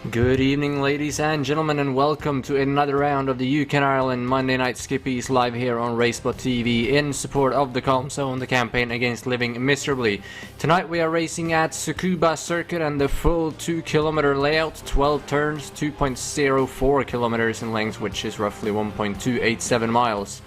Good evening, ladies and gentlemen, and welcome to another round of the UK and Ireland Monday Night Skippys live here on RaceSpotTV in support of the Calm Zone, the campaign against living miserably. Tonight we are racing at Tsukuba circuit and the full 2 kilometer layout, 12 turns, 2.04 kilometers in length, which is roughly 1.287 miles.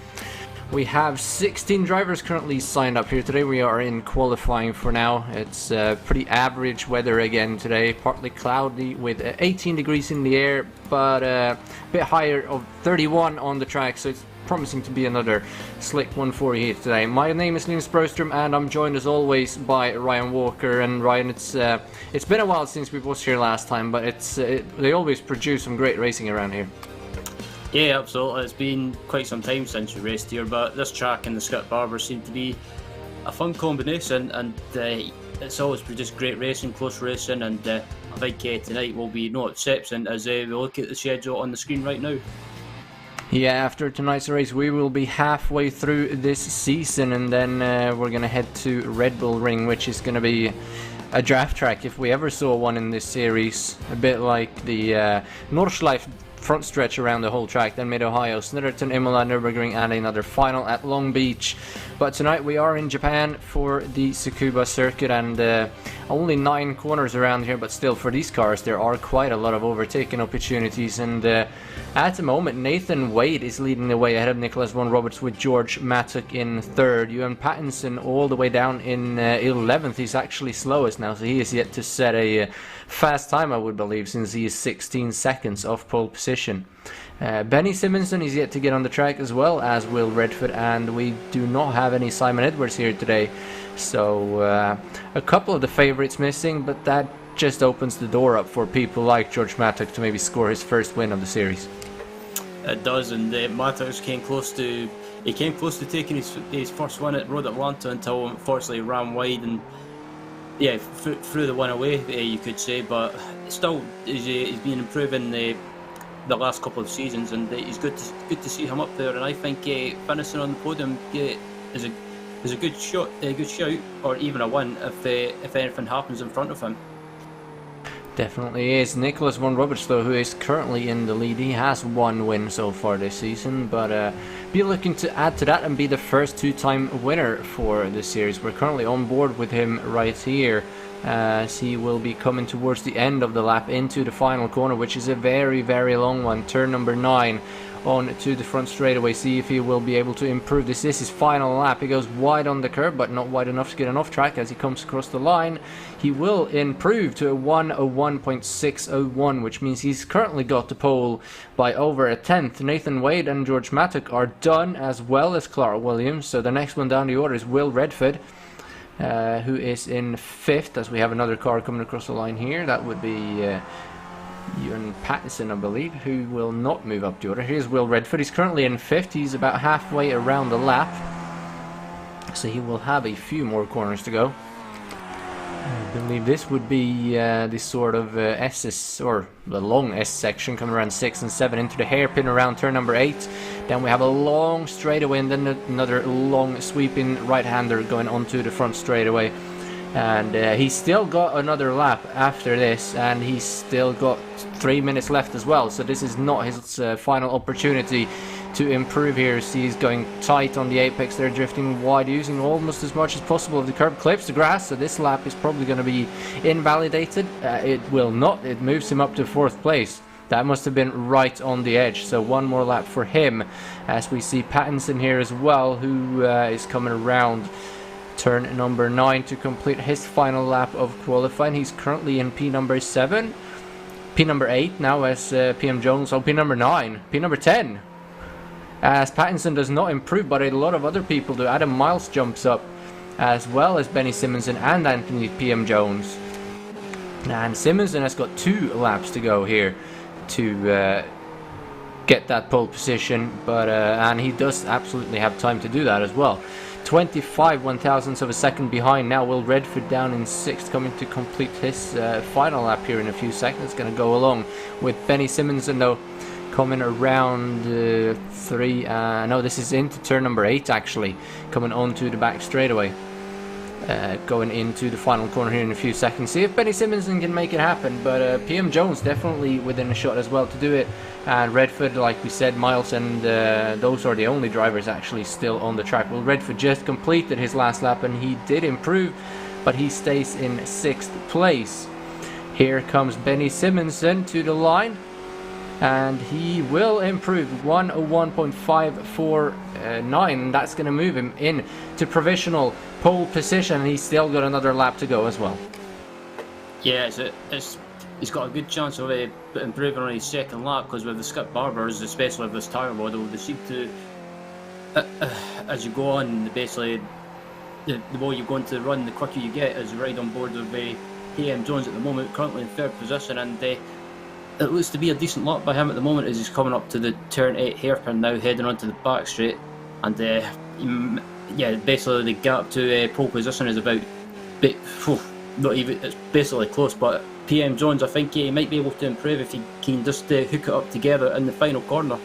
We have 16 drivers currently signed up here today. We are in qualifying for now. It's pretty average weather again today, partly cloudy with 18 degrees in the air, but a bit higher of 31 on the track, so it's promising to be another slick one for you here today. My name is Linus Broström and I'm joined as always by Ryan Walker. And Ryan, it's been a while since we was here last time, but they always produce some great racing around here. Yeah, absolutely. It's been quite some time since we raced here, but this track and the Skip Barber seem to be a fun combination, and it's always produced great racing, close racing, and I think tonight will be no exception as we look at the schedule on the screen right now. Yeah, after tonight's race we will be halfway through this season, and then we're going to head to Red Bull Ring, which is going to be a draft track if we ever saw one in this series, a bit like the Nordschleife front stretch around the whole track, then Mid-Ohio, Snitterton, Imola, Nürburgring, and another final at Long Beach. But tonight we are in Japan for the Tsukuba circuit, and only 9 corners around here, but still for these cars there are quite a lot of overtaking opportunities, and at the moment Nathan Wade is leading the way ahead of Nicholas Von Roberts with George Mattock in 3rd. Ewan Pattinson all the way down in 11th. He's actually slowest now, so he is yet to set a fast time, I would believe, since he is 16 seconds off pole position. Benny Simonson is yet to get on the track, as well as Will Redford, and we do not have any Simon Edwards here today, so a couple of the favourites missing, but that just opens the door up for people like George Mattock to maybe score his first win of the series. It does, and Mattock came close to taking his first win at Road Atlanta until unfortunately ran wide and threw the one away, you could say, but still he's been improving the last couple of seasons, and it's good to see him up there. And I think finishing on the podium is a good shout, or even a win if anything happens in front of him. Definitely is. Nicholas Von Roberts, though, who is currently in the lead, he has 1 win so far this season, but be looking to add to that and be the first 2-time winner for the series. We're currently on board with him right here, as he will be coming towards the end of the lap into the final corner, which is a very, very long one. Turn number 9 on to the front straightaway. See if he will be able to improve this. This is final lap. He goes wide on the curb, but not wide enough to get enough track. As he comes across the line, he will improve to a 1:01.601, which means he's currently got the pole by over a tenth. Nathan Wade and George Mattock are done, as well as Clark Williams, so the next one down the order is Will Redford, who is in 5th, as we have another car coming across the line here. That would be Ewan Pattinson, I believe, who will not move up the order. Here's Will Redford. He's currently in 5th. He's about halfway around the lap, so he will have a few more corners to go. I believe this would be the sort of SS, or the long S section, coming around 6 and 7 into the hairpin around turn number 8. Then we have a long straightaway, and then another long sweeping right-hander going onto the front straightaway. And he's still got another lap after this, and he's still got 3 minutes left as well, so this is not his final opportunity to improve here. See, he's going tight on the apex there, drifting wide, using almost as much as possible of the curb, clips the grass, so this lap is probably going to be invalidated. It will not. It moves him up to 4th place. That must have been right on the edge, so 1 more lap for him, as we see Pattinson here as well, who is coming around turn number 9 to complete his final lap of qualifying. He's currently in P number 7, P number 8 now as PM Jones, P number 9, P number 10, as Pattinson does not improve, but a lot of other people do. Adam Miles jumps up, as well as Benny Simonson and Anthony PM Jones, and Simonson has got 2 laps to go here to get that pole position, but and he does absolutely have time to do that as well. 25 one-thousandths of a second behind now. Will Redford down in 6th, coming to complete his final lap here in a few seconds. Going to go along with Benny Simonson, though, coming around 3. No, this is into turn number 8 actually, coming onto the back straightaway. going into the final corner here in a few seconds. See if Benny Simonson can make it happen, but PM Jones definitely within a shot as well to do it. And Redford, like we said, Miles and those are the only drivers actually still on the track. Well, Redford just completed his last lap and he did improve, but he stays in 6th place. Here comes Benny Simonson to the line, and he will improve 101.549. That's going to move him in to provisional pole position. He's still got another lap to go as well. Yeah, he's got a good chance of improving on his second lap, because with the skip barbers, especially with this tyre model, they seem to, as you go on, basically, the more you go into the run, the quicker you get as you ride on board of PM Jones at the moment, currently in 3rd position, and it looks to be a decent lap by him at the moment as he's coming up to the turn 8 hairpin now, heading onto the back straight, and yeah, basically the gap to pole position is about, not even, it's basically close, but PM Jones, I think he might be able to improve if he can just hook it up together in the final corner.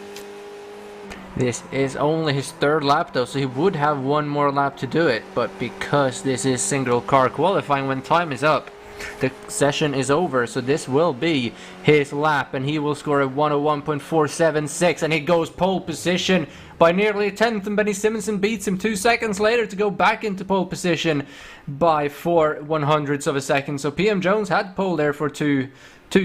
This is only his 3rd lap though, so he would have one more lap to do it, but because this is single car qualifying, when time is up, the session is over, so this will be his lap, and he will score a 101.476, and he goes pole position by nearly a tenth, and Benny Simonson beats him 2 seconds later to go back into pole position by 4/100ths of a second. So PM Jones had pole there for two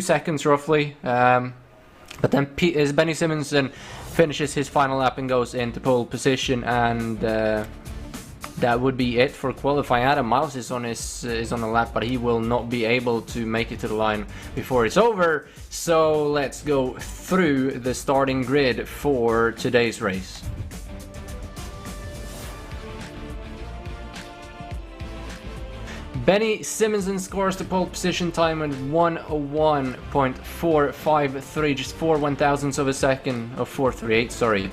seconds roughly, but then Benny Simonson finishes his final lap and goes into pole position, and that would be it for qualifying. Adam Miles is on the lap, but he will not be able to make it to the line before it's over. So let's go through the starting grid for today's race. Benny Simonson scores the pole position time at 101.453, just 4/1000ths of a second, or 438, sorry,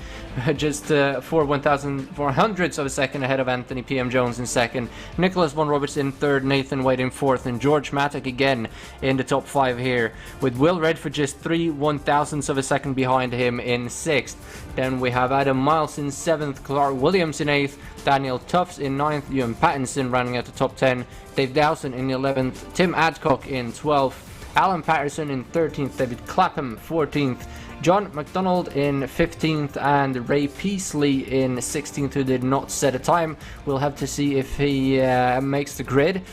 just 4/1400ths of a second ahead of Anthony PM Jones in 2nd, Nicholas Von Roberts in 3rd, Nathan Wade in 4th, and George Mattock again in the top 5 here, with Will Redford just 3/1000ths of a second behind him in 6th. Then we have Adam Miles in 7th, Clark Williams in 8th, Daniel Tufts in 9th, Ewan Pattinson running at the top 10, Dave Dowson in 11th, Tim Adcock in 12th, Alan Patterson in 13th, David Clapham 14th, John McDonald in 15th, and Ray Peasley in 16th, who did not set a time. We'll have to see if he makes the grid,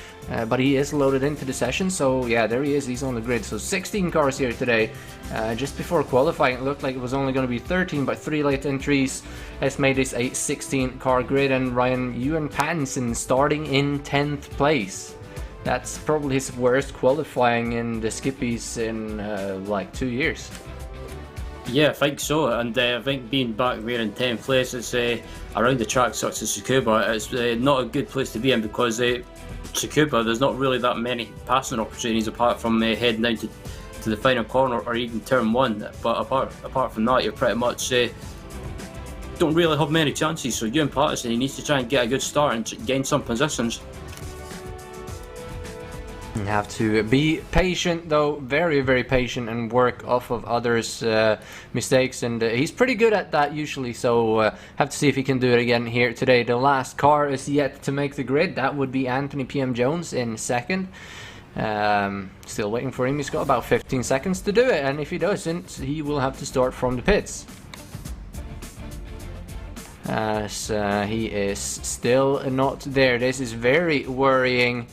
but he is loaded into the session, so yeah, there he is, he's on the grid. So 16 cars here today. Just before qualifying, it looked like it was only going to be 13, but 3 late entries has made this a 16 car grid, and Ewan Pattinson starting in 10th place. That's probably his worst qualifying in the Skippys in like 2 years. Yeah, I think so, and I think being back there in 10th place, it's around the track such as Tsukuba, it's not a good place to be in, because Tsukuba, there's not really that many passing opportunities apart from heading down to the final corner or even turn 1, but apart from that, you're pretty much don't really have many chances. So Ewan Patterson, he needs to try and get a good start and gain some positions. You have to be patient though, very very patient, and work off of others' mistakes, and he's pretty good at that usually, so have to see if he can do it again here today. The last car is yet to make the grid. That would be Anthony PM Jones in 2nd. Still waiting for him. He's got about 15 seconds to do it, and if he doesn't, he will have to start from the pits, as he is still not there. This is very worrying.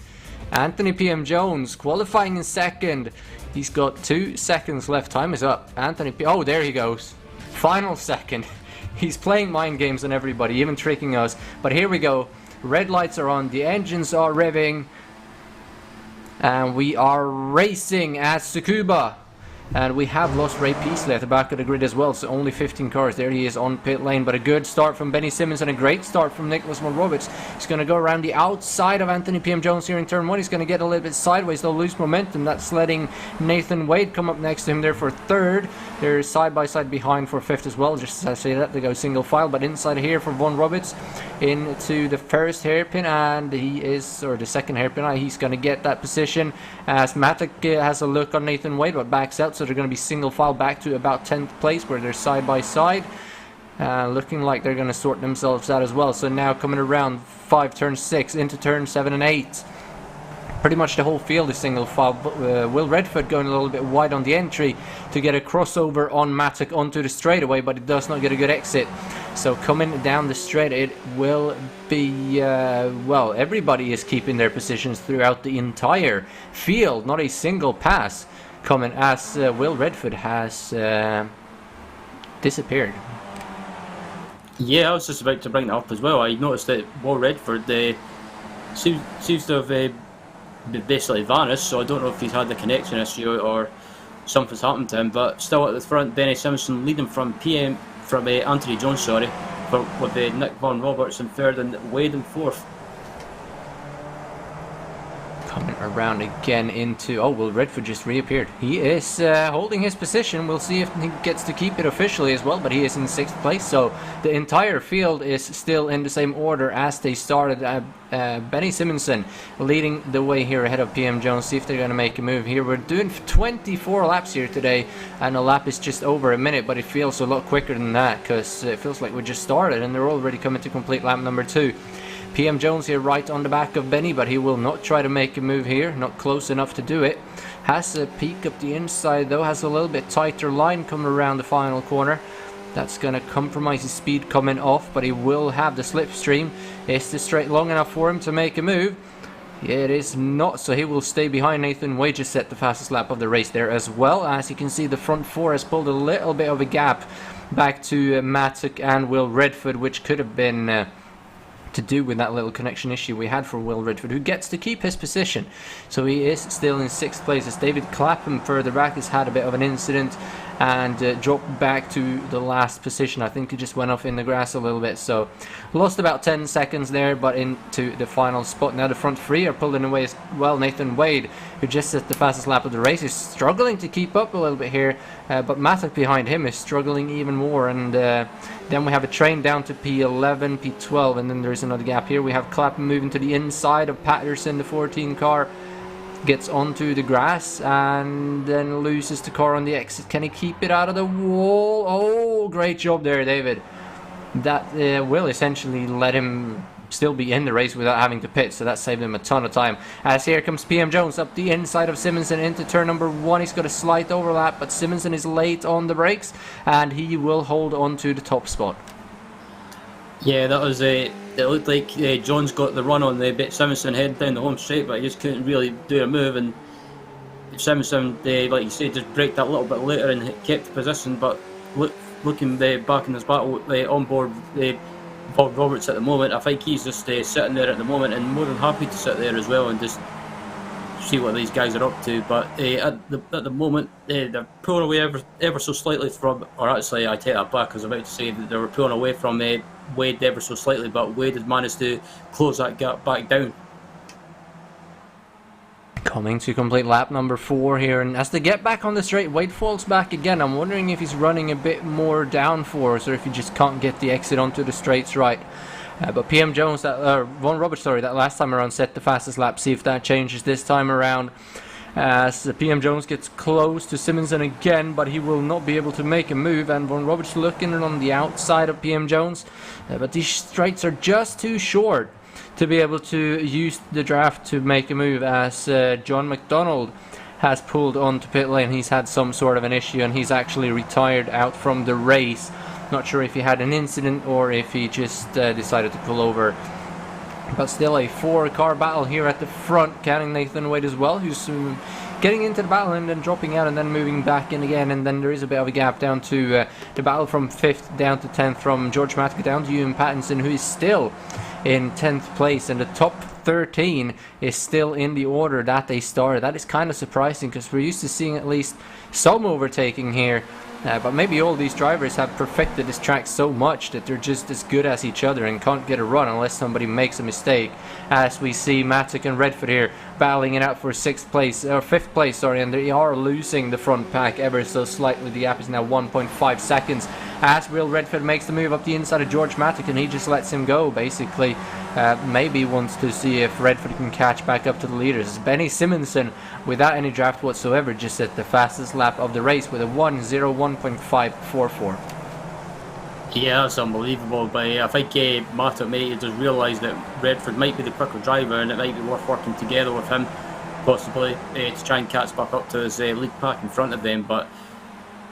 Anthony PM Jones qualifying in 2nd. He's got 2 seconds left. Time is up. Oh, there he goes. Final 2nd. He's playing mind games on everybody, even tricking us. But here we go. Red lights are on. The engines are revving. And we are racing at Tsukuba. And we have lost Ray Peasley at the back of the grid as well, so only 15 cars. There he is on pit lane, but a good start from Benny Simmons and a great start from Nicholas Von Roberts. He's going to go around the outside of Anthony PM Jones here in turn 1. He's going to get a little bit sideways, they'll lose momentum. That's letting Nathan Wade come up next to him there for 3rd. They're side by side behind for 5th as well. Just as I say that, they go single file, but inside here for Von Roberts into the 1st hairpin, and he is, or the 2nd hairpin, he's going to get that position as Mattock has a look on Nathan Wade, but backs out. So they're going to be single file back to about 10th place, where they're side by side. Looking like they're going to sort themselves out as well. So now coming around 5, turn 6, into turn 7 and 8. Pretty much the whole field is single file. Will Redford going a little bit wide on the entry to get a crossover on Matic onto the straightaway, but it does not get a good exit. So coming down the straight, it will be, well, everybody is keeping their positions throughout the entire field. Not a single pass coming as Will Redford has disappeared. Yeah, I was just about to bring that up as well. I noticed that Will Redford seems to have basically vanished, so I don't know if he's had the connection issue or something's happened to him. But still at the front, Benny Simpson leading from Anthony Jones, sorry, with Nick Von Roberts in third and Wade in fourth. Coming around again into... Oh, well, Redford just reappeared. He is holding his position. We'll see if he gets to keep it officially as well, but he is in 6th place. So the entire field is still in the same order as they started. Benny Simonson leading the way here ahead of PM Jones. See if they're going to make a move here. We're doing 24 laps here today, and a lap is just over a minute, but it feels a lot quicker than that because it feels like we just started and they're already coming to complete lap number 2. PM Jones here right on the back of Benny, but he will not try to make a move here. Not close enough to do it. Has a peek up the inside though. Has a little bit tighter line coming around the final corner. That's going to compromise his speed coming off, but he will have the slipstream. Is the straight long enough for him to make a move? Yeah, it is not, so he will stay behind Nathan Wade. Just set the fastest lap of the race there as well. As you can see, the front 4 has pulled a little bit of a gap back to Matic and Will Redford, which could have been... to do with that little connection issue we had for Will Redford, who gets to keep his position. So he is still in 6th place as David Clapham further back has had a bit of an incident and dropped back to the last position. I think he just went off in the grass a little bit, so lost about 10 seconds there, but into the final spot. Now the front 3 are pulling away as well. Nathan Wade, who just set the fastest lap of the race, is struggling to keep up a little bit here, but Matic behind him is struggling even more. And then we have a train down to P11, P12, and then there's another gap here. We have Clapham moving to the inside of Patterson. The 14 car gets onto the grass and then loses the car on the exit. Can he keep it out of the wall? Oh, great job there, David. That will essentially let him still be in the race without having to pit, so that saved him a ton of time. As here comes PM Jones up the inside of Simonson into turn number 1. He's got a slight overlap, but Simonson is late on the brakes and he will hold on to the top spot. Yeah, that was it looked like Jones got the run on the bit Simonson heading down the home straight, but he just couldn't really do a move, and Simonson, like you said, just braked that little bit later and kept the position. But looking back in his battle on board Bob Roberts at the moment, I think he's just sitting there at the moment and more than happy to sit there as well and just see what these guys are up to. But at the moment, they're pulling away ever so slightly from, or actually I take that back, because I was about to say that they were pulling away from Wade ever so slightly, but Wade has managed to close that gap back down. Coming to complete lap number 4 here, and as they get back on the straight, Wade falls back again. I'm wondering if he's running a bit more downforce or if he just can't get the exit onto the straights right. But PM Jones, Von Roberts, sorry, that last time around set the fastest lap. See if that changes this time around. As PM Jones gets close to Simonson again, but he will not be able to make a move, and Von Roberts looking on the outside of PM Jones. But these straights are just too short to be able to use the draft to make a move, as John McDonald has pulled onto pit lane. He's had some sort of an issue and he's actually retired out from the race. Not sure if he had an incident or if he just decided to pull over. But still a 4-car battle here at the front, counting Nathan Wade as well, who's getting into the battle and then dropping out and then moving back in again. And then there is a bit of a gap down to the battle from 5th down to 10th, from George Matka down to Ewan Pattinson, who is still in 10th place, and the top 13 is still in the order that they started. That is kind of surprising because we're used to seeing at least some overtaking here. But maybe all these drivers have perfected this track so much that they're just as good as each other and can't get a run unless somebody makes a mistake. As we see Matic and Redford here battling it out for 5th place, sorry, and they are losing the front pack ever so slightly. The gap is now 1.5 seconds. As Will Redford makes the move up the inside of George Matic, and he just lets him go, basically. Maybe wants to see if Redford can catch back up to the leaders. Benny Simonson, without any draft whatsoever, just set the fastest lap of the race with a 1:01.544. Yeah, that's unbelievable. But I think Matto may just realised that Redford might be the quicker driver, and it might be worth working together with him, possibly to try and catch back up to his lead pack in front of them. But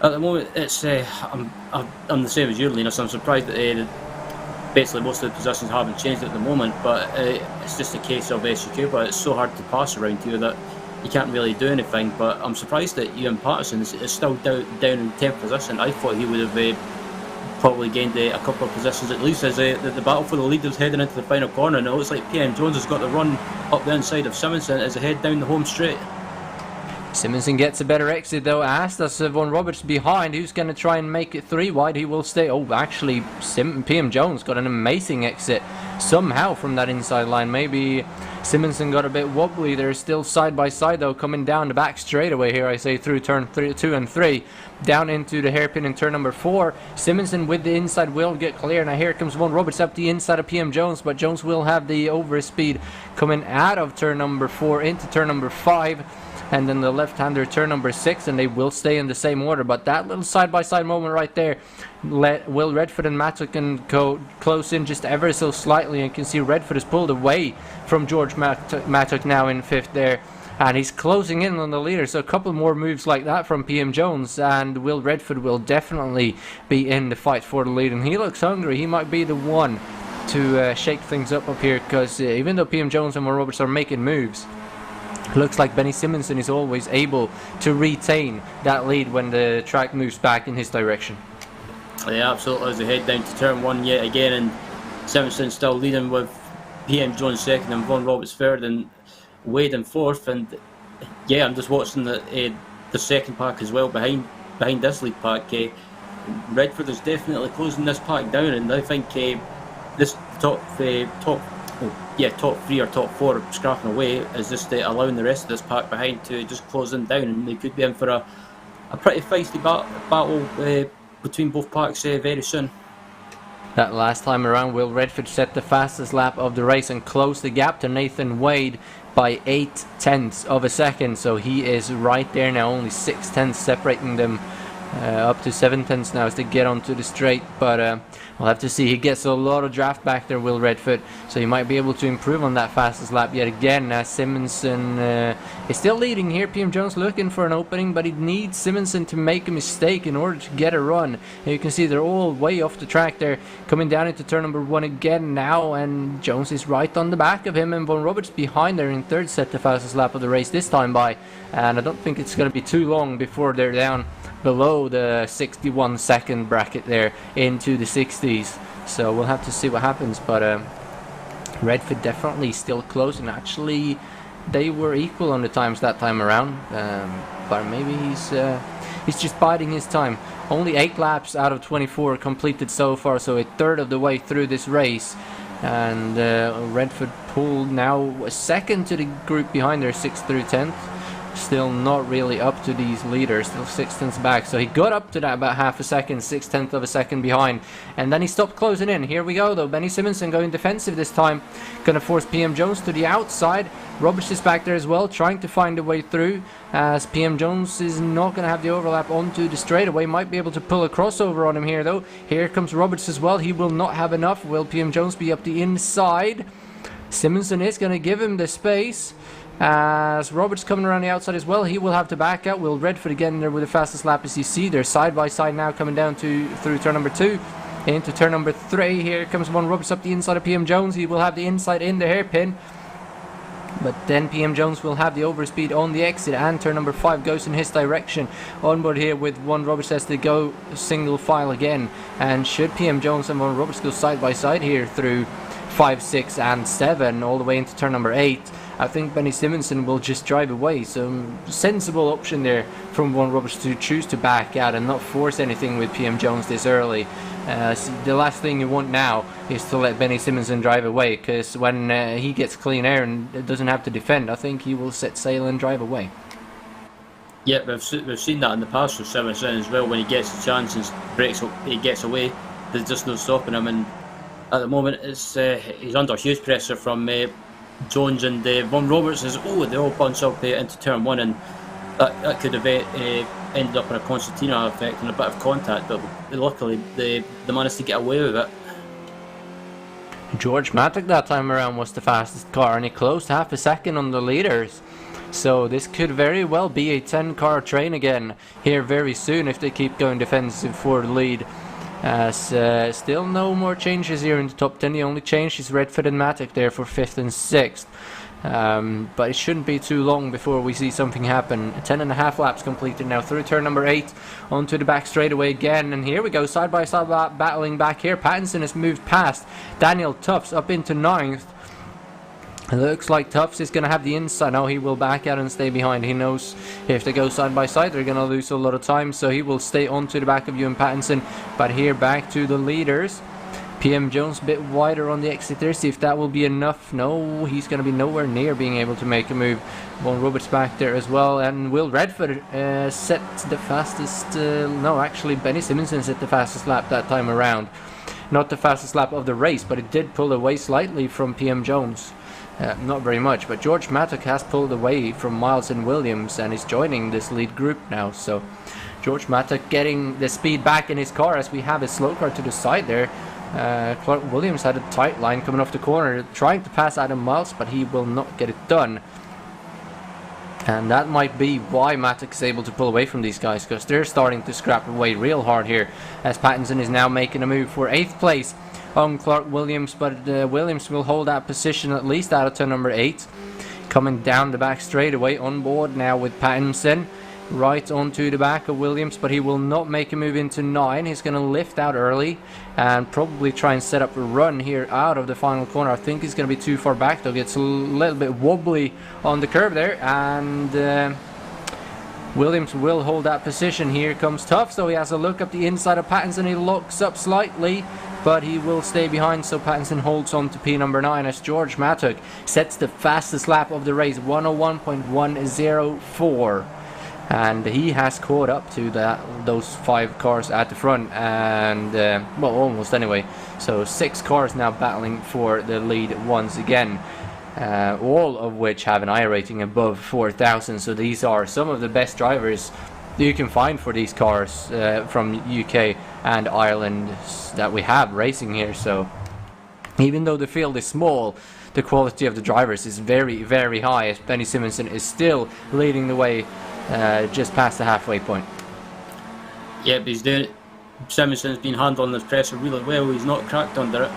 at the moment, it's I'm the same as you, Linus. I'm surprised that basically most of the positions haven't changed at the moment. But it's just a case of Tsukuba. It's so hard to pass around here that you can't really do anything. But I'm surprised that Ian Patterson is still down in 10th position. I thought he would have probably gained a couple of positions at least as the battle for the lead is heading into the final corner. And it looks like PM Jones has got the run up the inside of Simonson as they head down the home straight. Simonson gets a better exit though, as does Von Roberts behind, who's going to try and make it 3 wide. He will stay. Oh, actually, PM Jones got an amazing exit somehow from that inside line. Maybe Simonson got a bit wobbly. They're still side by side though, coming down the back straightaway here, I say, through turn 2 and 3. Down into the hairpin in turn number 4. Simonson with the inside will get clear. Now here comes Von Roberts up the inside of PM Jones, but Jones will have the overspeed coming out of turn number 4 into turn number 5. And then the left-hander turn number 6, and they will stay in the same order. But that little side-by-side moment right there, Will Redford and Mattock can go close in just ever so slightly, and you can see Redford is pulled away from George Mattock now in 5th there, and he's closing in on the leader. So a couple more moves like that from PM Jones, and Will Redford will definitely be in the fight for the lead, and he looks hungry. He might be the one to shake things up here, because even though PM Jones and Von Roberts are making moves, looks like Benny Simonson is always able to retain that lead when the track moves back in his direction. Yeah, absolutely. As they head down to turn 1 yet again, and Simonson still leading with PM Jones 2nd and Von Roberts 3rd and Wade in 4th. And yeah, I'm just watching the 2nd pack as well behind this lead pack. Redford is definitely closing this pack down, and I think this top 3 or top 4 scrapping away is just allowing the rest of this pack behind to just close them down, and they could be in for a pretty feisty battle between both packs very soon. That last time around, Will Redford set the fastest lap of the race and closed the gap to Nathan Wade by 0.8 of a second, so he is right there now, only 0.6 separating them. Up to 0.7 now as they get onto the straight, but we'll have to see. He gets a lot of draft back there, Will Redford, so he might be able to improve on that fastest lap yet again. Simonson is still leading here. PM Jones looking for an opening, but he needs Simonson to make a mistake in order to get a run. And you can see they're all way off the track there, coming down into turn number 1 again now, and Jones is right on the back of him, and Von Roberts behind there in 3rd, set the fastest lap of the race this time by, and I don't think it's going to be too long before they're down below the 61 second bracket there into the 60s, so we'll have to see what happens. But Redford definitely still close, and actually they were equal on the times that time around, but maybe he's just biding his time. Only 8 laps out of 24 completed so far, so a third of the way through this race, and Redford pulled now 2nd to the group behind there, 6th through 10th. Still not really up to these leaders, still 0.6 back, so he got up to that about half a second, 0.6 of a second behind, and then he stopped closing in. Here we go though, Benny Simonson going defensive this time, gonna force PM Jones to the outside. Roberts is back there as well, trying to find a way through, as PM Jones is not gonna have the overlap onto the straightaway. Might be able to pull a crossover on him here though. Here comes Roberts as well, he will not have enough. Will PM Jones be up the inside? Simonson is gonna give him the space, as Roberts coming around the outside as well. He will have to back out. Will Redford again there with the fastest lap, as you see. They're side by side now, coming down through turn number 2 into turn number 3. Here comes Von Roberts up the inside of PM Jones. He will have the inside in the hairpin, but then PM Jones will have the overspeed on the exit, and turn number 5 goes in his direction. Onboard here with Von Roberts as they go single file again, and should PM Jones and Von Roberts go side by side here through 5, 6 and 7 all the way into turn number 8, I think Benny Simonson will just drive away. So sensible option there from Von Roberts to choose to back out and not force anything with PM Jones this early. So the last thing you want now is to let Benny Simonson drive away, because when he gets clean air and doesn't have to defend, I think he will set sail and drive away. Yeah, we've seen that in the past with Simonson as well. When he gets the chance and he gets away, there's just no stopping him. And at the moment, he's under huge pressure from Jones and Von Roberts. They all bunch up into turn 1, and that could have ended up in a concertina effect and a bit of contact, but luckily they managed to get away with it. George Matic that time around was the fastest car, and he closed half a second on the leaders. So this could very well be a 10-car train again here very soon if they keep going defensive for the lead. As still no more changes here in the top 10. The only change is Redford and Matic there for 5th and 6th. But it shouldn't be too long before we see something happen. 10.5 laps completed now through turn number 8 onto the back straightaway again, and here we go, side by side battling back here. Pattinson has moved past Daniel Tufts up into 9th. It looks like Tufts is going to have the inside. No, he will back out and stay behind. He knows if they go side by side they're going to lose a lot of time, so he will stay onto the back of Ewan Pattinson. But here back to the leaders. PM Jones a bit wider on the exit there, see if that will be enough. No, he's going to be nowhere near being able to make a move. Von Roberts back there as well, and Will Redford set the fastest, no, actually Benny Simonson set the fastest lap that time around. Not the fastest lap of the race, but it did pull away slightly from PM Jones. Not very much, but George Matic has pulled away from Miles and Williams and is joining this lead group now, so George Matic getting the speed back in his car as we have a slow car to the side there. Clark Williams had a tight line coming off the corner, trying to pass Adam Miles, but he will not get it done. And that might be why Matic is able to pull away from these guys, because they're starting to scrap away real hard here, as Pattinson is now making a move for 8th place on Clark Williams, but Williams will hold that position at least out of turn number 8. Coming down the back straightaway on board now with Pattinson. Right onto the back of Williams, but he will not make a move into 9. He's going to lift out early and probably try and set up a run here out of the final corner. I think he's going to be too far back though. Gets a little bit wobbly on the curve there, and Williams will hold that position. Here comes Tuff, so he has a look up the inside of Pattinson. He locks up slightly, but he will stay behind, so Pattinson holds on to P number 9 as George Matic sets the fastest lap of the race, 101.104. And he has caught up to those 5 cars at the front, and well, almost anyway. So 6 cars now battling for the lead once again, all of which have an I rating above 4,000. So these are some of the best drivers you can find for these cars from UK and Ireland that we have racing here. So even though the field is small, the quality of the drivers is very, very high, as Benny Simonson is still leading the way just past the halfway point. Yeah, but he's doing it. Simonson's been handling this pressure really well. He's not cracked under it.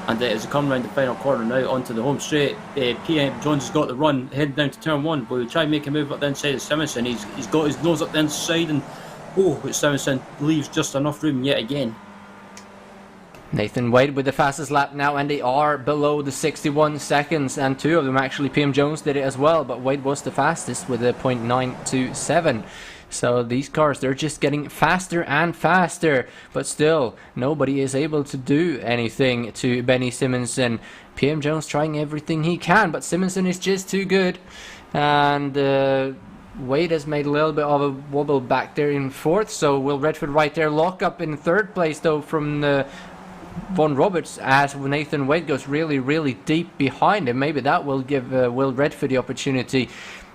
And as he comes round the final corner now onto the home straight, PM Jones has got the run heading down to turn 1. But he'll try and make a move up the inside of Simonson. He's got his nose up the inside, and Simonson leaves just enough room yet again. Nathan Wade with the fastest lap now, and they are below the 61 seconds, and 2 of them actually PM Jones did it as well, but Wade was the fastest with a .927. So these cars, they're just getting faster and faster, but still nobody is able to do anything to Benny Simonson. PM Jones trying everything he can, but Simonson is just too good, and Wade has made a little bit of a wobble back there in 4th, so Will Redford right there. Lock up in 3rd place though from the Von Roberts, as Nathan Wade goes really, really deep behind him. Maybe that will give Will Redford the opportunity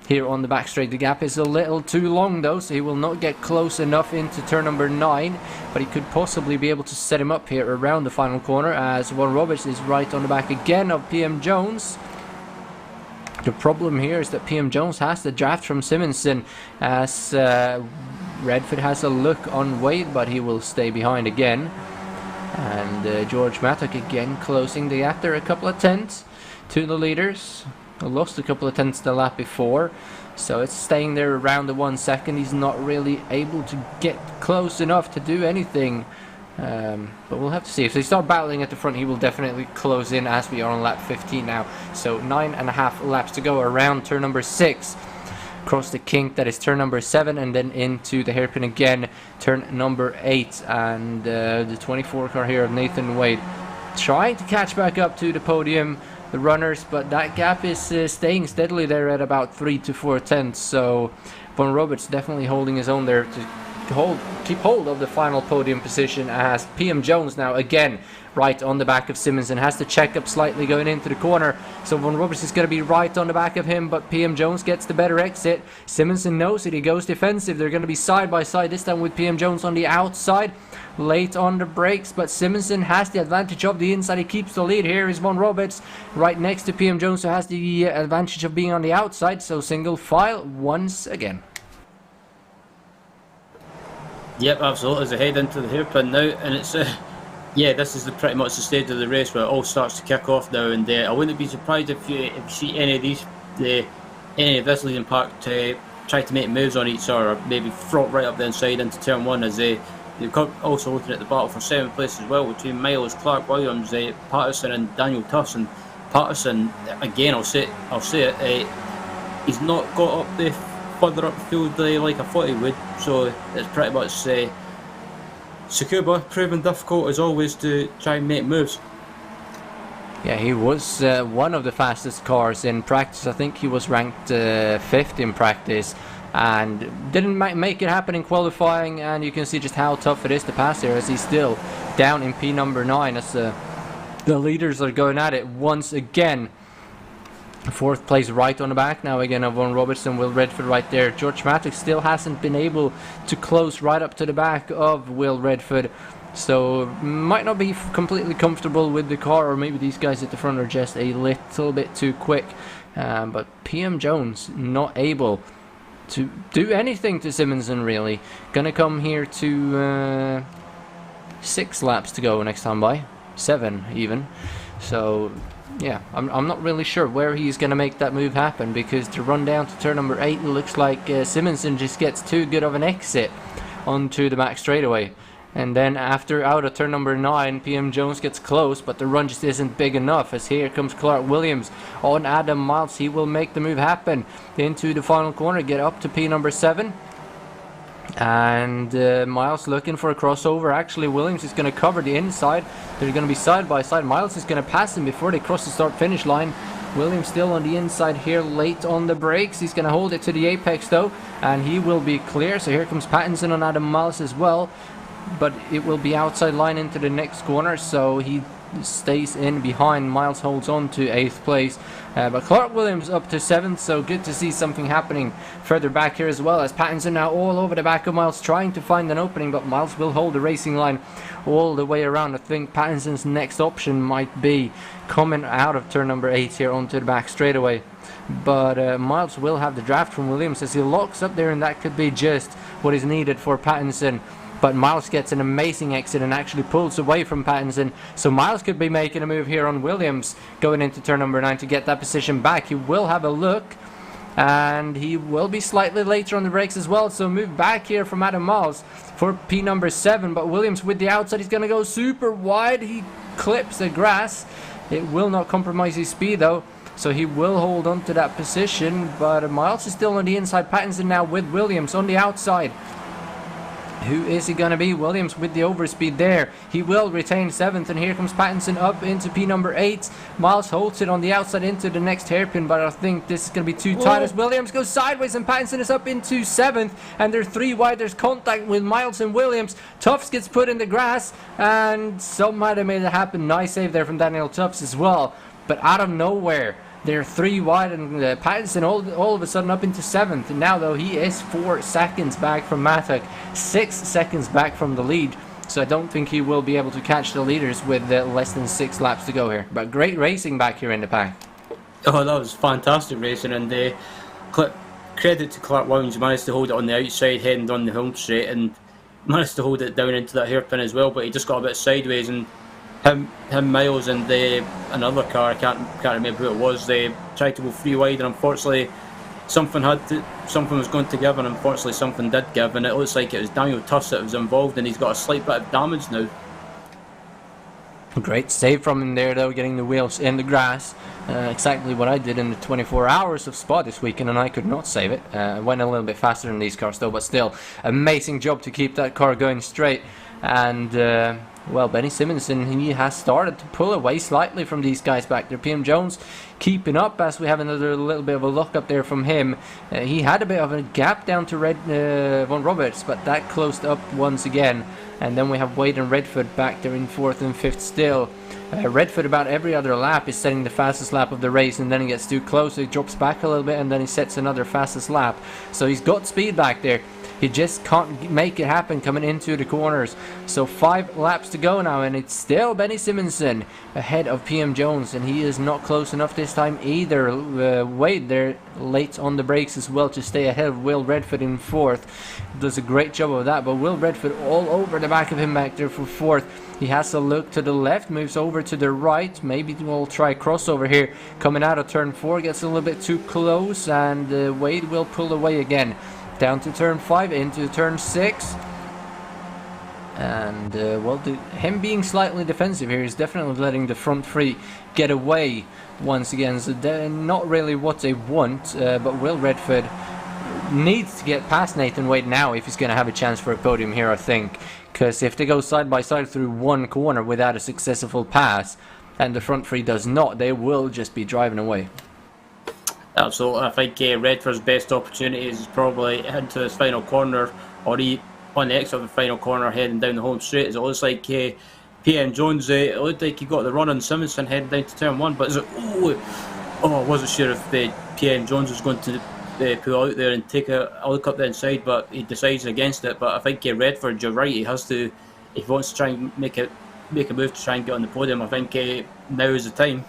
here on the back straight. The gap is a little too long though, so he will not get close enough into turn number 9, but he could possibly be able to set him up here around the final corner, as Von Roberts is right on the back again of PM Jones. The problem here is that PM Jones has the draft from Simonson, as Redford has a look on Wade, but he will stay behind again. And George Matic again closing the gap there, a couple of tenths to the leaders. Lost a couple of tenths the lap before, so it's staying there around the 1 second. He's not really able to get close enough to do anything, but we'll have to see. If they start battling at the front, he will definitely close in, as we are on lap 15 now. So 9.5 laps to go around turn number 6. Across the kink, that is turn number 7, and then into the hairpin again, turn number 8. And the 24 car here of Nathan Wade trying to catch back up to the podium, the runners, but that gap is staying steadily there at about 3 to 4 tenths. So Von Roberts definitely holding his own there to keep hold of the final podium position, as PM Jones now again right on the back of Simonsen, has to check up slightly going into the corner, so Von Roberts is going to be right on the back of him, but PM Jones gets the better exit. Simonsen knows it, he goes defensive. They're going to be side by side this time with PM Jones on the outside, late on the brakes, but Simonsen has the advantage of the inside. He keeps the lead. Here is Von Roberts right next to PM Jones, who has the advantage of being on the outside, so single file once again. Yep, absolutely. As they head into the hairpin now, and it's yeah, this is pretty much the stage of the race where it all starts to kick off now. And I wouldn't be surprised if you see any of this leading pack to try to make moves on each other, or maybe front right up the inside into turn one, as they're also looking at the battle for 7th place as well between Miles, Clark Williams, Patterson, and Daniel Tufts. And Patterson, again, I'll say it, he's not got up the further upfield like I thought he would, so it's pretty much Tsukuba proving difficult as always to try and make moves. Yeah, he was one of the fastest cars in practice. I think he was ranked 5th in practice and didn't make it happen in qualifying, and you can see just how tough it is to pass here, as he's still down in P number 9 as the leaders are going at it once again. 4th place right on the back now again of Von Robertson, Will Redford right there. George Mattock still hasn't been able to close right up to the back of Will Redford, so might not be completely comfortable with the car, or maybe these guys at the front are just a little bit too quick. But PM Jones not able to do anything to Simonsen really. Gonna come here to 6 laps to go next time by, 7 even. So yeah, I'm not really sure where he's going to make that move happen, because to run down to turn number 8, it looks like Simonsen just gets too good of an exit onto the back straightaway. And then after out of turn number 9, PM Jones gets close, but the run just isn't big enough, as here comes Clark Williams on Adam Miles. He will make the move happen into the final corner, get up to P number 7. And Miles looking for a crossover. Actually, Williams is going to cover the inside. They're going to be side by side. Miles is going to pass him before they cross the start finish line. Williams still on the inside here, late on the brakes. He's going to hold it to the apex though, and he will be clear. So here comes Pattinson on Adam Miles as well, but it will be outside line into the next corner, so he stays in behind. Miles holds on to 8th place, but Clark Williams up to 7th, so good to see something happening further back here as well, as Pattinson now all over the back of Miles trying to find an opening, but Miles will hold the racing line all the way around. I think Pattinson's next option might be coming out of turn number 8 here onto the back straightaway, but Miles will have the draft from Williams as he locks up there, and that could be just what is needed for Pattinson. But Miles gets an amazing exit and actually pulls away from Pattinson, so Miles could be making a move here on Williams going into turn number 9 to get that position back. He will have a look, and he will be slightly later on the brakes as well, so move back here from Adam Miles for P number 7, but Williams with the outside, he's going to go super wide. He clips the grass. It will not compromise his speed though, so he will hold on to that position, but Miles is still on the inside. Pattinson now with Williams on the outside. Who is he going to be? Williams with the overspeed there. He will retain 7th, and here comes Pattinson up into P number 8. Miles holds it on the outside into the next hairpin, but I think this is going to be too tight as Williams goes sideways, and Pattinson is up into 7th, and they're 3 wide. There's contact with Miles and Williams. Tufts gets put in the grass, and some might have made it happen. Nice save there from Daniel Tufts as well, but out of nowhere, they're 3 wide, and Pattinson all of a sudden up into 7th. Now though, he is 4 seconds back from Mattock, 6 seconds back from the lead, so I don't think he will be able to catch the leaders with less than 6 laps to go here. But great racing back here in the pack. Oh, that was fantastic racing, and credit to Clark Williams. He managed to hold it on the outside heading on the home straight, and managed to hold it down into that hairpin as well, but he just got a bit sideways, and him, Miles, and another car, I can't remember who it was, they tried to go 3 wide, and unfortunately something was going to give, and unfortunately something did give, and it looks like it was Daniel Tufts that was involved, and he's got a slight bit of damage now. Great save from him there though, getting the wheels in the grass, exactly what I did in the 24 hours of Spa this weekend, and I could not save it. Went a little bit faster than these cars though, but still, amazing job to keep that car going straight. And well, Benny Simonson, he has started to pull away slightly from these guys back there. PM Jones keeping up as we have another little bit of a look up there from him. He had a bit of a gap down to Von Roberts, but that closed up once again. And then we have Wade and Redford back there in 4th and 5th still. Redford about every other lap is setting the fastest lap of the race, and then he gets too close, so he drops back a little bit, and then he sets another fastest lap. So he's got speed back there. He just can't make it happen coming into the corners. So 5 laps to go now, and it's still Benny Simonson ahead of PM Jones, and he is not close enough this time either. Wade there late on the brakes as well to stay ahead of Will Redford in 4th. Does a great job of that, but Will Redford all over the back of him back there for 4th. He has to look to the left, moves over to the right. Maybe we'll try crossover here. Coming out of turn 4, gets a little bit too close, and Wade will pull away again. Down to turn 5, into turn 6. And well, him being slightly defensive here is definitely letting the front 3 get away once again. So they're not really what they want, but Will Redford needs to get past Nathan Wade now if he's going to have a chance for a podium here, I think. Because if they go side by side through one corner without a successful pass, and the front 3 does not, they will just be driving away. Absolutely. I think Redford's best opportunity is probably into this final corner, or on the exit of the final corner heading down the home straight. It looks like PM Jones, it looked like he got the run on Simonson heading down to turn 1, but I wasn't sure if PM Jones was going to pull out there and take a look up the inside, but he decides against it. But I think Redford, you're right, he has to, if he wants to try and make a move to try and get on the podium, I think now is the time.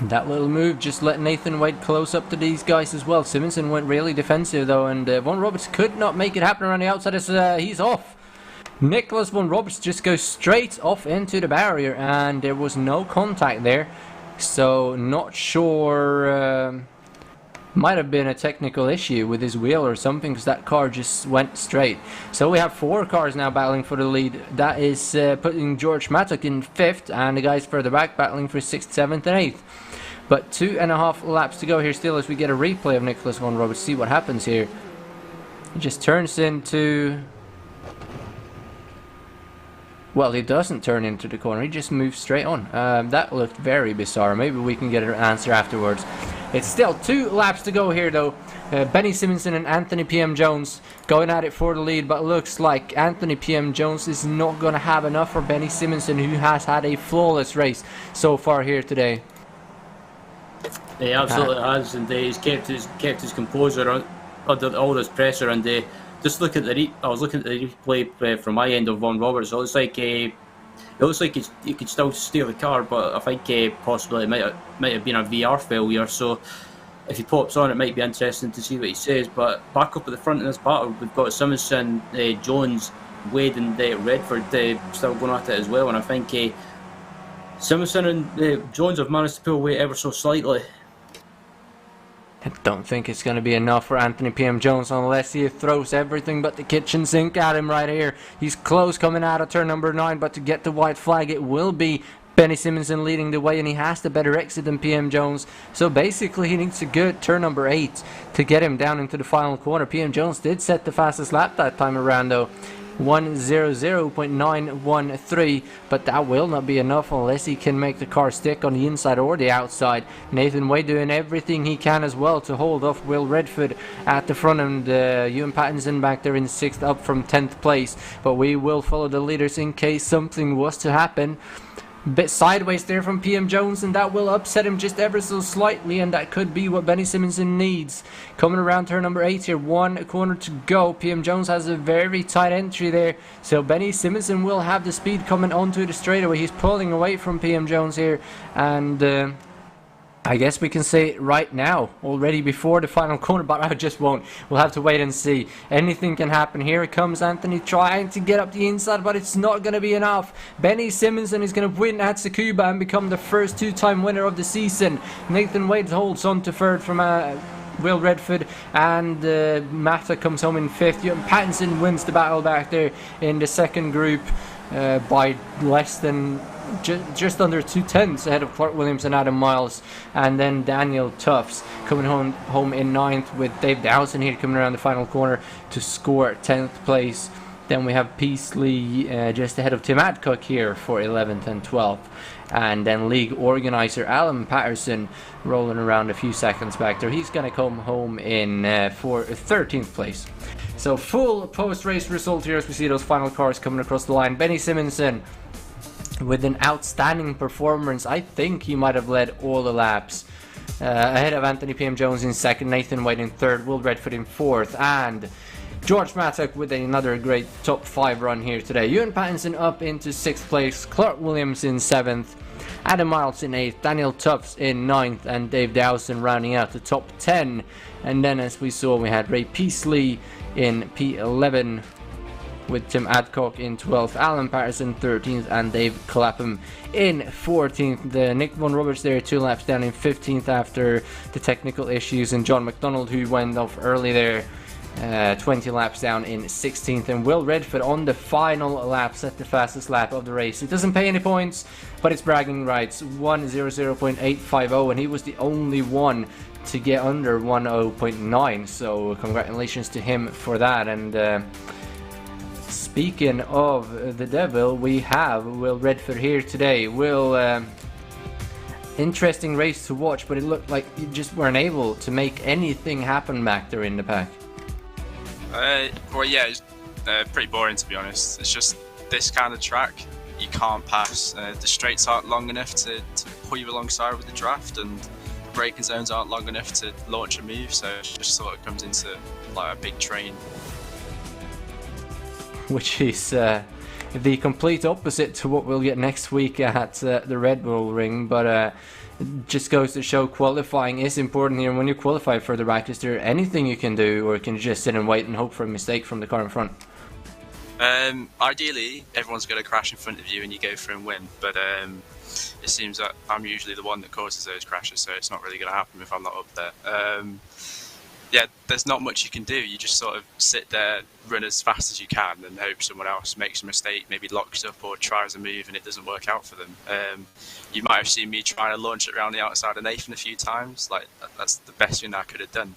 That little move just let Nathan Wade close up to these guys as well. Simonson went really defensive though, and Von Roberts could not make it happen around the outside as he's off. Nicholas Von Roberts just goes straight off into the barrier, and there was no contact there. So not sure, might have been a technical issue with his wheel or something, because that car just went straight. So we have 4 cars now battling for the lead. That is putting George Mattock in 5th, and the guys further back battling for 6th, 7th and 8th. But 2.5 laps to go here still as we get a replay of Nicholas Von Roberts. See what happens here. He just turns into... Well, he doesn't turn into the corner. He just moves straight on. That looked very bizarre. Maybe we can get an answer afterwards. It's still 2 laps to go here though. Benny Simonson and Anthony PM Jones going at it for the lead, but looks like Anthony PM Jones is not going to have enough for Benny Simonson, who has had a flawless race so far here today. He absolutely has, and he's kept his composure under all this pressure. And just look at I was looking at the replay from my end of Von Roberts. It looks like he could still steer the car, but I think possibly it might have been a VR failure. So if he pops on, it might be interesting to see what he says. But back up at the front of this battle, we've got Simonson, Jones, Wade, and Redford still going at it as well. And I think Simonson and Jones have managed to pull away ever so slightly. I don't think it's going to be enough for Anthony PM Jones unless he throws everything but the kitchen sink at him right here. He's close coming out of turn number 9, but to get the white flag, it will be Benny Simonson leading the way, and he has the better exit than PM Jones. So basically he needs a good turn number 8 to get him down into the final corner. PM Jones did set the fastest lap that time around though. 1:00.913, but that will not be enough unless he can make the car stick on the inside or the outside. Nathan Wade doing everything he can as well to hold off Will Redford at the front, and Ewan Pattinson back there in 6th, up from 10th place. But we will follow the leaders in case something was to happen. Bit sideways there from PM Jones, and that will upset him just ever so slightly, and that could be what Benny Simonson needs. Coming around turn number 8 here, 1 corner to go. PM Jones has a very tight entry there, so Benny Simonson will have the speed coming onto the straightaway. He's pulling away from PM Jones here, and I guess we can say it right now, already before the final corner, but I just won't. We'll have to wait and see. Anything can happen. Here comes Anthony trying to get up the inside, but it's not going to be enough. Benny Simonson is going to win at Tsukuba and become the first 2-time winner of the season. Nathan Wade holds on to 3rd from Will Redford, and Mata comes home in 5th. Ewan Pattinson wins the battle back there in the 2nd group by less than just under 2 tenths ahead of Clark Williams and Adam Miles, and then Daniel Tufts coming home in 9th, with Dave Dowson here coming around the final corner to score 10th place. Then we have Peasley just ahead of Tim Adcock here for 11th and 12th. And then league organizer Alan Patterson rolling around a few seconds back there. He's going to come home in for 13th place. So full post-race result here as we see those final cars coming across the line. Benny Simonson with an outstanding performance. I think he might have led all the laps. Ahead of Anthony P.M. Jones in 2nd, Nathan Wade in 3rd, Will Redford in 4th, and George Mattock with another great top 5 run here today. Ewan Pattinson up into 6th place, Clark Williams in 7th, Adam Miles in 8th, Daniel Tufts in 9th, and Dave Dowson rounding out the top 10. And then as we saw, we had Ray Peasley in P11 with Tim Adcock in 12th, Alan Patterson 13th, and Dave Clapham in 14th. The Nick Von Roberts there 2 laps down in 15th after the technical issues, and John McDonald, who went off early there, 20 laps down in 16th, and Will Redford on the final lap set the fastest lap of the race. It doesn't pay any points, but it's bragging rights, 1:00.850, and he was the only one to get under 1:0.9, so congratulations to him for that. And speaking of the devil, we have Will Redford here today. Will, interesting race to watch, but it looked like you just weren't able to make anything happen back there in the pack. Well, yeah, it's pretty boring, to be honest. It's just this kind of track you can't pass. The straights aren't long enough to pull you alongside with the draft, and the braking zones aren't long enough to launch a move, so it just sort of comes into like a big train. Which is the complete opposite to what we'll get next week at the Red Bull Ring, but it just goes to show qualifying is important here. When you qualify for the rack, is there anything you can do, or can you just sit and wait and hope for a mistake from the car in front? Ideally, everyone's going to crash in front of you and you go through and win, but it seems that I'm usually the one that causes those crashes, so it's not really going to happen if I'm not up there. Yeah, there's not much you can do. You just sort of sit there, run as fast as you can, and hope someone else makes a mistake, maybe locks up or tries a move and it doesn't work out for them. You might have seen me trying to launch it around the outside of Nathan a few times. Like, that's the best thing I could have done.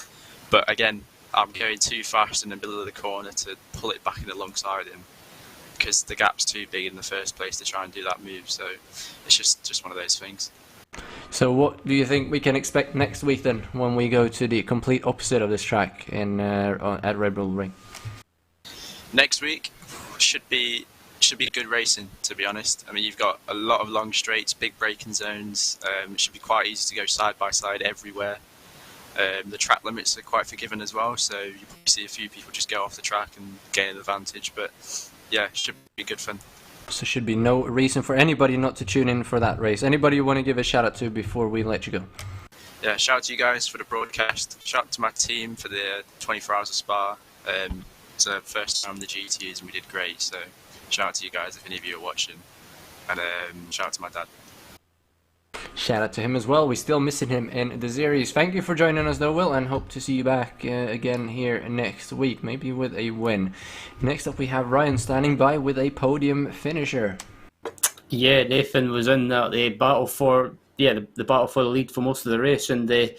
But again, I'm going too fast in the middle of the corner to pull it back in alongside him, because the gap's too big in the first place to try and do that move. So it's just one of those things. So what do you think we can expect next week then, when we go to the complete opposite of this track in at Red Bull Ring? Next week should be good racing, to be honest. I mean, you've got a lot of long straights, big braking zones. It should be quite easy to go side by side everywhere. The track limits are quite forgiving as well, so you probably see a few people just go off the track and gain an advantage. But yeah, it should be good fun. So should be no reason for anybody not to tune in for that race. Anybody you want to give a shout out to before we let you go? Yeah, shout out to you guys for the broadcast. Shout out to my team for the 24 hours of Spa. It's the first time the GTs and we did great, so shout out to you guys if any of you are watching. And shout out to my dad. Shout out to him as well. We're still missing him in the series. Thank you for joining us though, Will, and hope to see you back again here next week, maybe with a win. Next up we have Ryan standing by with a podium finisher. Yeah, Nathan was in the battle for the battle for the lead for most of the race, and they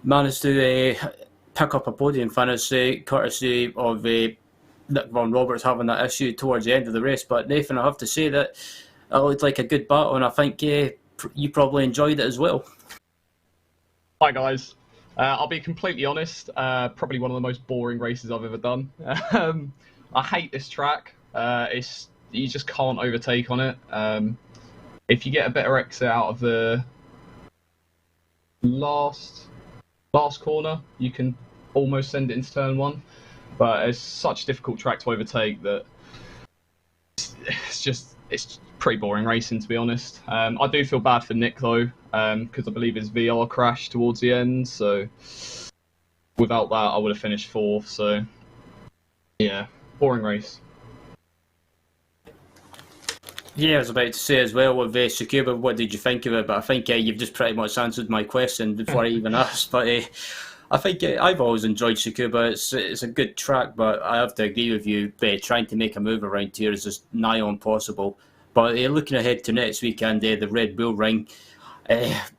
managed to pick up a podium finish, courtesy of Nick Von Roberts having that issue towards the end of the race. But Nathan, I have to say that it looked like a good battle, and I think you probably enjoyed it as well. Hi guys, I'll be completely honest, probably one of the most boring races I've ever done. I hate this track. You just can't overtake on it. If you get a better exit out of the last corner, you can almost send it into turn one, but it's such a difficult track to overtake that it's pretty boring racing, to be honest. I do feel bad for Nick though, because I believe his VR crashed towards the end, so without that I would have finished fourth. So yeah, boring race. Yeah, I was about to say as well with Tsukuba, what did you think of it? But I think you've just pretty much answered my question before I even asked. But I think I've always enjoyed Tsukuba. It's a good track, but I have to agree with you. Trying to make a move around here is just nigh on possible. But looking ahead to next weekend, the Red Bull Ring,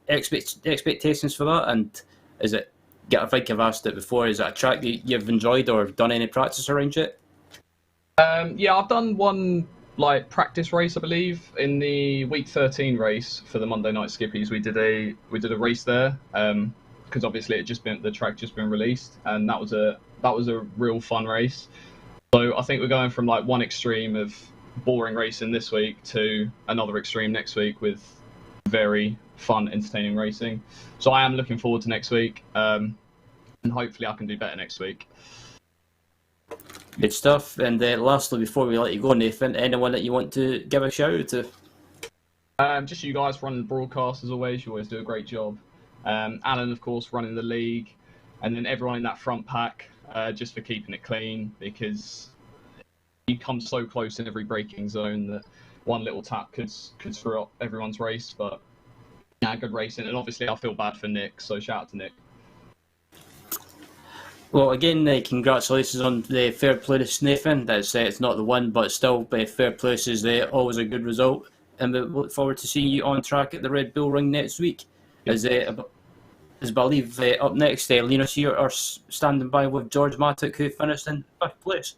expectations for that, and is it? I think I've asked it before. Is it a track that you've enjoyed or done any practice around yet? Yeah, I've done one practice race, I believe, in the week 13 race for the Monday night Skippies. We did a race there because obviously the track just been released, and that was a real fun race. So I think we're going from one extreme of boring racing this week to another extreme next week with very fun, entertaining racing. So I am looking forward to next week, and hopefully I can do better next week. Good stuff. And lastly, before we let you go, Nathan, anyone that you want to give a shout out to? Just you guys running the broadcast as always. You always do a great job. Alan, of course, running the league, and then everyone in that front pack, just for keeping it clean, because you come so close in every braking zone that one little tap could screw up everyone's race. But yeah, good racing, and obviously I feel bad for Nick, so shout out to Nick. Well, again, congratulations on the third place, Nathan. That's it's not the one, but still, third place is always a good result. And we look forward to seeing you on track at the Red Bull Ring next week. As I believe up next, Linus here are standing by with George Mattock, who finished in 5th place.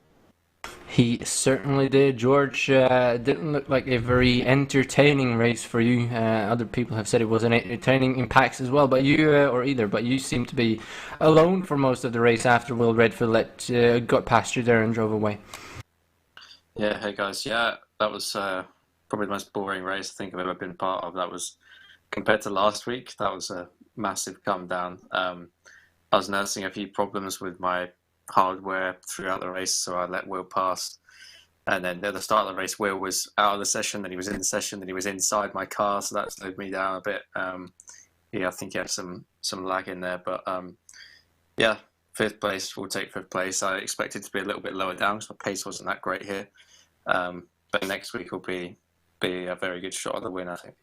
He certainly did. George didn't look like a very entertaining race for you. Other people have said it was an entertaining in packs as well, but you seem to be alone for most of the race after Will Redfield got past you there and drove away. Yeah, hey guys. Yeah, that was probably the most boring race I think I've ever been part of. That was, compared to last week, that was a massive come down. I was nursing a few problems with my hardware throughout the race, so I let Will pass, and then at the start of the race Will was out of the session, then he was in the session, then he was inside my car, so that slowed me down a bit. Yeah, I think he had some lag in there, but yeah, 5th place, we'll take 5th place. I expected to be a little bit lower down because my pace wasn't that great here, but next week will be a very good shot at the win, I think.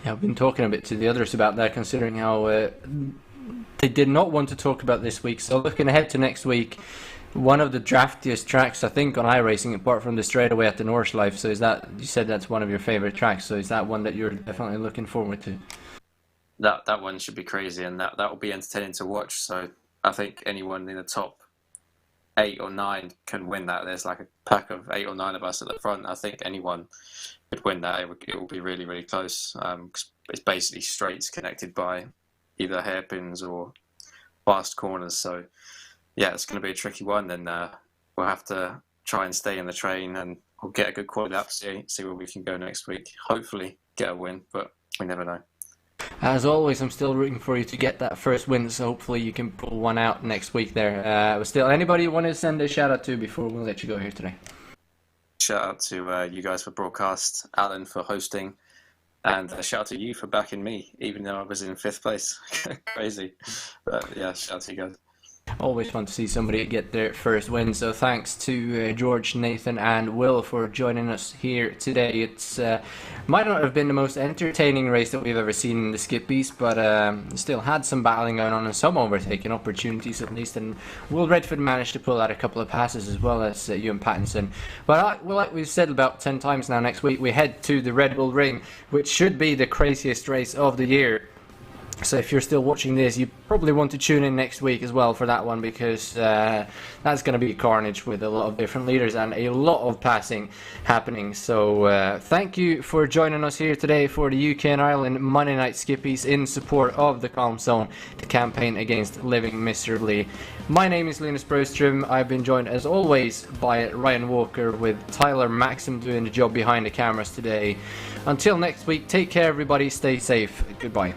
Yeah, I've been talking a bit to the others about that, considering how they did not want to talk about this week. So looking ahead to next week, one of the draftiest tracks I think on iRacing, apart from the straightaway at the Nordschleife. So is that, you said that's one of your favorite tracks, so is that one that you're definitely looking forward to? That one should be crazy, and that will be entertaining to watch. So I think anyone in the top 8 or 9 can win that. There's like a pack of 8 or 9 of us at the front. I think anyone could win that. It will be really, really close. It's basically straights connected by either hairpins or fast corners. So yeah, it's going to be a tricky one. And we'll have to try and stay in the train, and we'll get a good quality up, see where we can go next week. Hopefully get a win, but we never know. As always, I'm still rooting for you to get that first win, so hopefully you can pull one out next week there. But still, anybody you want to send a shout out to before we'll let you go here today? Shout out to you guys for broadcast, Alan for hosting, and a shout out to you for backing me, even though I was in 5th place. Crazy. But yeah, shout out to you guys. Always fun to see somebody get their first win, so thanks to George, Nathan and Will for joining us here today. It's might not have been the most entertaining race that we've ever seen in the Skippies, but still had some battling going on and some overtaking opportunities at least, and Will Redford managed to pull out a couple of passes as well as Ewan Pattinson. But like we've said about 10 times now, next week we head to the Red Bull Ring, which should be the craziest race of the year. So if you're still watching this, you probably want to tune in next week as well for that one, because that's going to be carnage with a lot of different leaders and a lot of passing happening. So thank you for joining us here today for the UK and Ireland Monday Night Skippies in support of the Calm Zone, the campaign against living miserably. My name is Linus Broström. I've been joined as always by Ryan Walker, with Tyler Maxim doing the job behind the cameras today. Until next week, take care everybody, stay safe, goodbye.